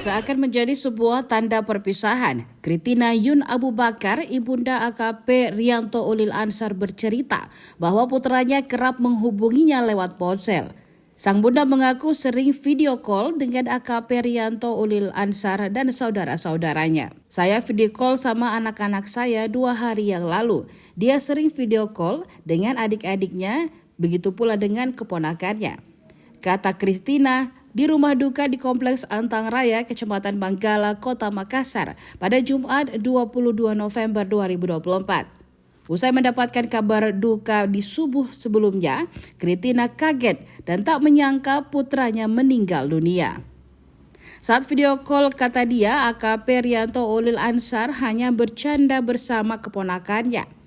seakan menjadi sebuah tanda perpisahan. Kritina Yun Abu Bakar, ibunda AKP Rianto Ulil Ansar bercerita bahwa putranya kerap menghubunginya lewat ponsel. Sang bunda mengaku sering video call dengan AKP Rianto Ulil Ansar dan saudara-saudaranya. Saya video call sama anak-anak saya 2 hari yang lalu. Dia sering video call dengan adik-adiknya, begitu pula dengan keponakannya. Kata Kritina, di rumah duka di Kompleks Antang Raya, Kecamatan Manggala, Kota Makassar pada Jumat 22 November 2024. Usai mendapatkan kabar duka di subuh sebelumnya, Kritina kaget dan tak menyangka putranya meninggal dunia. Saat video call, kata dia, AKP Rianto Ulil Ansar hanya bercanda bersama keponakannya.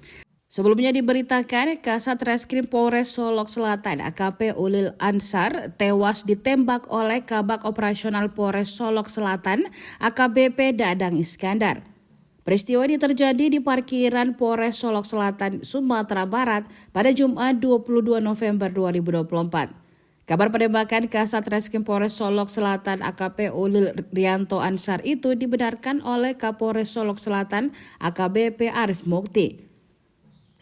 Sebelumnya diberitakan Kasat Reskrim Polres Solok Selatan AKP Ulil Ansar tewas ditembak oleh Kabak Operasional Polres Solok Selatan AKBP Dadang Iskandar. Peristiwa ini terjadi di parkiran Polres Solok Selatan, Sumatera Barat pada Jumat 22 November 2024. Kabar penembakan Kasat Reskrim Polres Solok Selatan AKP Ulil Rianto Ansar itu dibenarkan oleh Kapolres Solok Selatan AKBP Arif Mukti.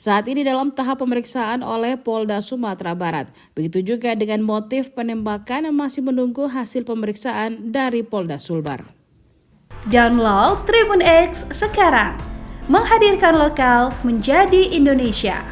Saat ini dalam tahap pemeriksaan oleh Polda Sumatera Barat. Begitu juga dengan motif penembakan masih menunggu hasil pemeriksaan dari Polda Sulbar. Download Tribun X sekarang, menghadirkan lokal menjadi Indonesia.